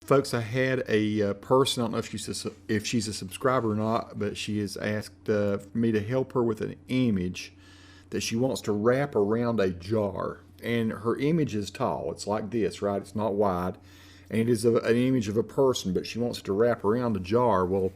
Folks, I had a person, I don't know if she's a subscriber or not, but she has asked for me to help her with an image that she wants to wrap around a jar. And her image is tall. It's like this, right? It's not wide. And it is an image of a person, but she wants it to wrap around a jar. Well,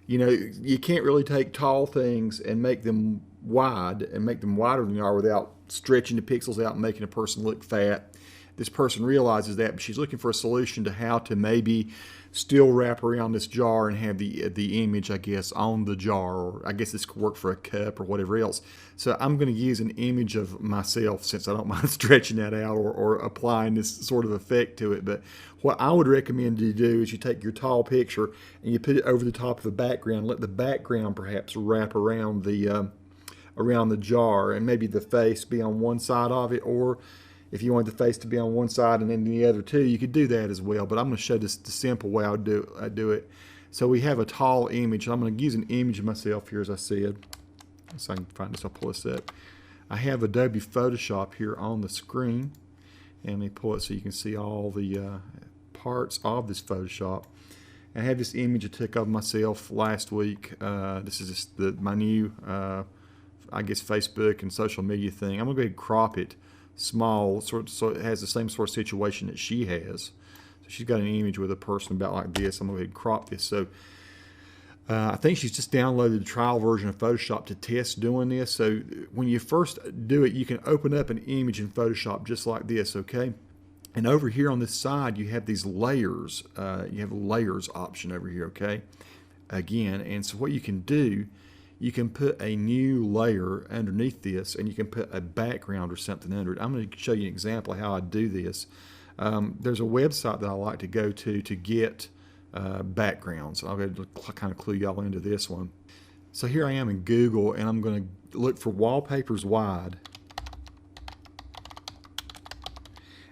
you know, you can't really take tall things and make them wide and make them wider than they are without stretching the pixels out and making a person look fat. This person realizes that, but she's looking for a solution to how to maybe still wrap around this jar and have the image, I guess, on the jar, or I guess this could work for a cup or whatever else. So I'm going to use an image of myself, since I don't mind stretching that out or applying this sort of effect to it. But what I would recommend you do is you take your tall picture and you put it over the top of the background. Let the background perhaps wrap around the jar, and maybe the face be on one side of it, or if you want the face to be on one side and then the other too, you could do that as well. But I'm going to show this the simple way I do it. So we have a tall image. I'm going to use an image of myself here, as I said. So I can find this. I'll pull this up. I have Adobe Photoshop here on the screen. And let me pull it so you can see all the parts of this Photoshop. I have this image I took of myself last week. This is just my new, I guess, Facebook and social media thing. I'm going to go ahead and crop it small, so it has the same sort of situation that she has. So she's got an image with a person about like this. I'm going to go ahead and crop this. So I think she's just downloaded the trial version of Photoshop to test doing this. So when you first do it, you can open up an image in Photoshop just like this, okay? And over here on this side, you have these layers. You have a layers option over here, okay? Again, and so what you can do, you can put a new layer underneath this, and you can put a background or something under it. I'm going to show you an example of how I do this. There's a website that I like to go to get backgrounds. I'll go to kind of clue y'all into this one. So here I am in Google, and I'm going to look for wallpapers wide.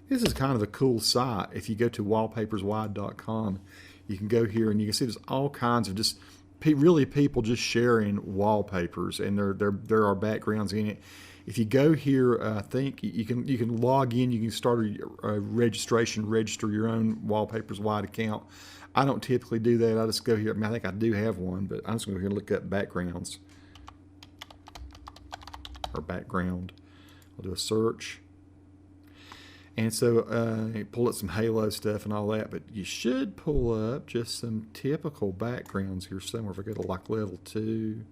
This is kind of a cool site. If you go to wallpaperswide.com, you can go here and you can see there's all kinds of just really people just sharing wallpapers, and there are backgrounds in it. If you go here, I think you can log in. You can start a registration, register your own Wallpapers Wide account. I don't typically do that. I just go here. I mean, I think I do have one, but I'm just going to go here and look up backgrounds or background. I'll do a search. And so pull up some halo stuff and all that, but you should pull up just some typical backgrounds here somewhere. If I go to like level 2,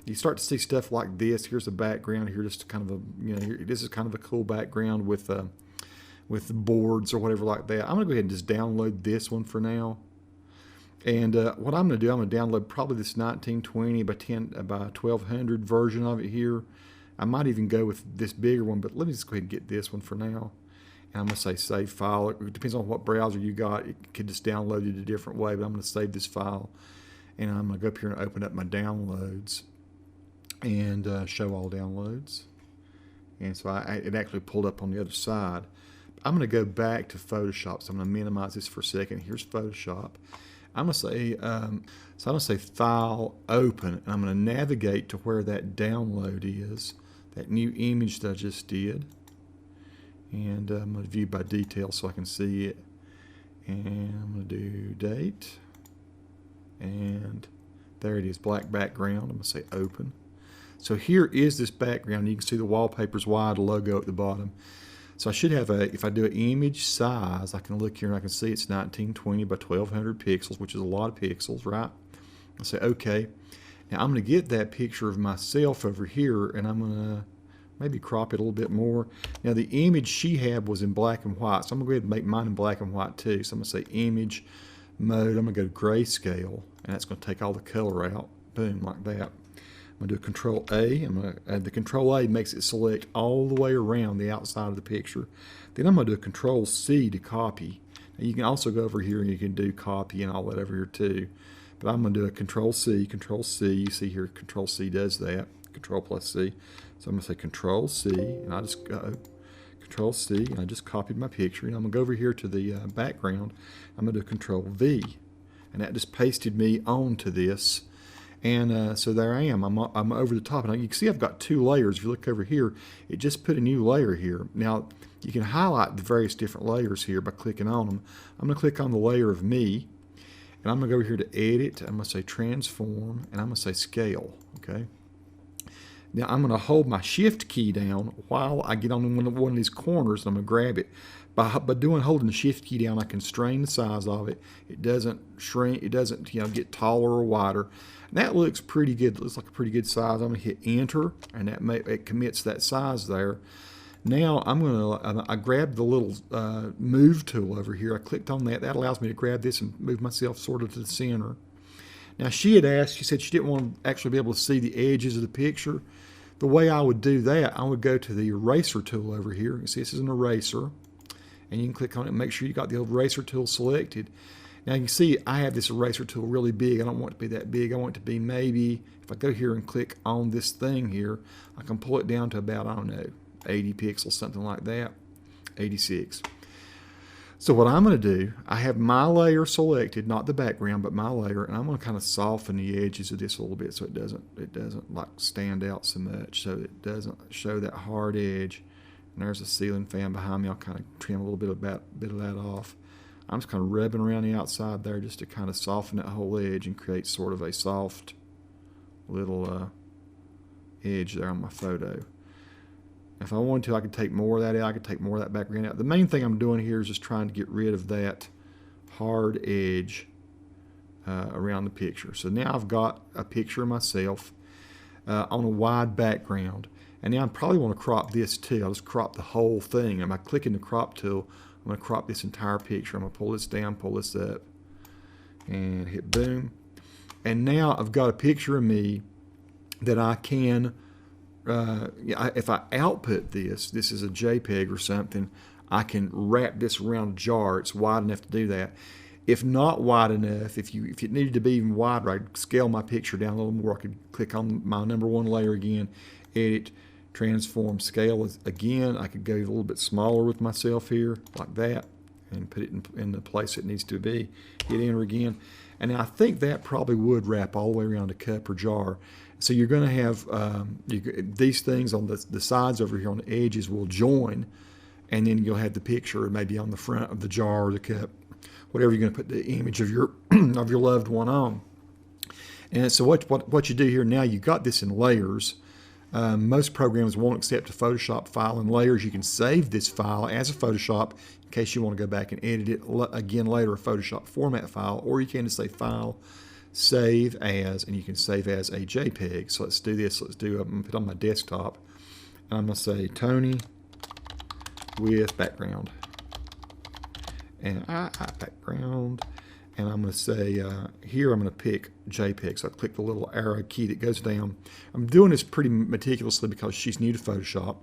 you start to see stuff like this. Here's a background here, just kind of this is kind of a cool background with boards or whatever like that. I'm gonna go ahead and just download this one for now. And what I'm gonna do, I'm gonna download probably this 1920 by 1200 version of it here. I might even go with this bigger one, but let me just go ahead and get this one for now. And I'm going to say save file. It depends on what browser you got. It could just download it a different way, but I'm going to save this file. And I'm going to go up here and open up my downloads and show all downloads. And so it actually pulled up on the other side. I'm going to go back to Photoshop. So I'm going to minimize this for a second. Here's Photoshop. I'm going to say, I'm going to say File, Open, and I'm going to navigate to where that download is, that new image that I just did. And I'm going to view by detail so I can see it. And I'm going to do date. And there it is, black background. I'm going to say open. So here is this background. You can see the Wallpapers Wide logo at the bottom. So I should have if I do an image size, I can look here and I can see it's 1920 by 1200 pixels, which is a lot of pixels, right? I'll say okay. Now I'm going to get that picture of myself over here, and I'm going to maybe crop it a little bit more. Now the image she had was in black and white, so I'm going to go ahead and make mine in black and white too. So I'm going to say image mode, I'm going to go to grayscale, and that's going to take all the color out. Boom, like that. I'm going to do a Control A. I'm going to add the Control A, makes it select all the way around the outside of the picture. Then I'm going to do a Control C to copy. Now you can also go over here and you can do copy and all that over here too. But I'm going to do a Control C, Control C. You see here Control C does that. Control plus C. So I'm going to say Control C, and I just go Control C, and I just copied my picture. And I'm going to go over here to the background. I'm going to do Control V, and that just pasted me onto this. And so there I am. I'm over the top. And you can see I've got 2 layers. If you look over here, it just put a new layer here. Now, you can highlight the various different layers here by clicking on them. I'm going to click on the layer of me. And I'm going to go over here to Edit. I'm going to say Transform. And I'm going to say Scale. Okay. Now, I'm going to hold my Shift key down while I get on one of these corners. And I'm going to grab it. By holding the Shift key down, I constrain the size of it. It doesn't shrink. It doesn't get taller or wider. And that looks pretty good. It looks like a pretty good size. I'm going to hit Enter, and it commits that size there. Now I grabbed the little Move tool over here. I clicked on that. That allows me to grab this and move myself sort of to the center. Now she said she didn't want to actually be able to see the edges of the picture. The way I would do that, I would go to the Eraser tool over here. You see this is an eraser. And you can click on it and make sure you got the eraser tool selected. Now you can see I have this eraser tool really big. I don't want it to be that big. I want it to be maybe, if I go here and click on this thing here, I can pull it down to about, I don't know, 80 pixels, something like that, 86. So what I'm going to do, I have my layer selected, not the background, but my layer, and I'm going to kind of soften the edges of this a little bit so it doesn't like stand out so much, so it doesn't show that hard edge. And there's a ceiling fan behind me. I'll kind of trim a little bit of that off. I'm just kind of rubbing around the outside there just to kind of soften that whole edge and create sort of a soft little edge there on my photo. If I wanted to, I could take more of that out. I could take more of that background out. The main thing I'm doing here is just trying to get rid of that hard edge around the picture. So now I've got a picture of myself on a wide background. And now I probably want to crop this too. I'll just crop the whole thing. And by clicking the crop tool, I'm going to crop this entire picture. I'm going to pull this down, pull this up, and hit boom. And now I've got a picture of me that I can, if I output this is a JPEG or something, I can wrap this around a jar. It's wide enough to do that. If not wide enough, if it needed to be even wider, I'd scale my picture down a little more. I could click on my #1 layer again, Edit, Transform, Scale again. I could go a little bit smaller with myself here, like that, and put it in the place it needs to be. Hit Enter again. And I think that probably would wrap all the way around a cup or jar. So you're going to have these things on the sides over here on the edges will join, and then you'll have the picture maybe on the front of the jar or the cup, whatever you're going to put the image of your of your loved one on. And so what you do here now, you got this in layers. Most programs won't accept a Photoshop file in layers. You can save this file as a Photoshop in case you want to go back and edit it again later, a Photoshop format file, or you can just say File, Save As, and you can save as a JPEG. So let's do this. I'm going to put it on my desktop, and I'm going to say Tony with background, and background. And I'm going to say here I'm going to pick JPEG. So I click the little arrow key that goes down. I'm doing this pretty meticulously because she's new to Photoshop.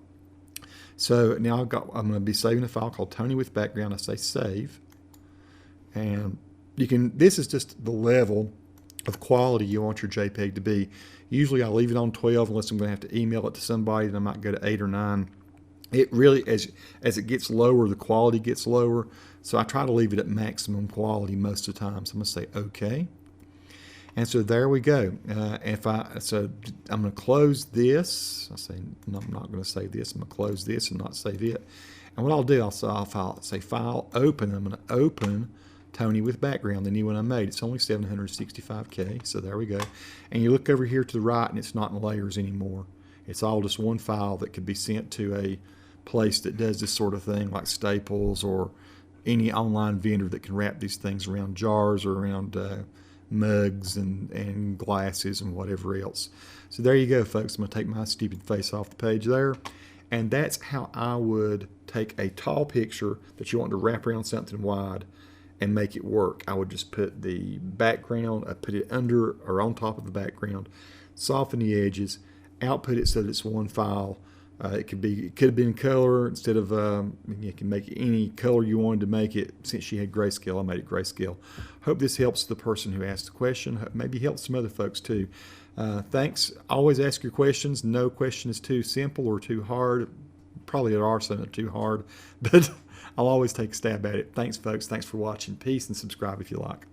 So now I'm going to be saving a file called Tony with background. I say save, and this is just the level of quality you want your JPEG to be. Usually I leave it on 12 unless I'm going to have to email it to somebody. Then I might go to 8 or 9. It really, as it gets lower, the quality gets lower. So I try to leave it at maximum quality most of the time. So I'm going to say OK. And so there we go. So I'm going to close this. I say, no, I'm not going to save this. I'm going to close this and not save it. And what I'll do, I'll say File, Open. I'm going to open Tony with background, the new one I made. It's only 765K. So there we go. And you look over here to the right, and it's not in layers anymore. It's all just one file that could be sent to a place that does this sort of thing, like Staples or any online vendor that can wrap these things around jars or around mugs and glasses and whatever else. So there you go, folks. I'm going to take my stupid face off the page there. And that's how I would take a tall picture that you want to wrap around something wide and make it work. I would just put the background, I put it under or on top of the background, soften the edges, output it so that it's one file. It could have been color instead of you can make it any color you wanted to make it. Since she had grayscale, I made it grayscale. Hope this helps the person who asked the question. Maybe helps some other folks too. Thanks. Always ask your questions. No question is too simple or too hard. Probably there are some that are too hard, but I'll always take a stab at it. Thanks, folks. Thanks for watching. Peace, and subscribe if you like.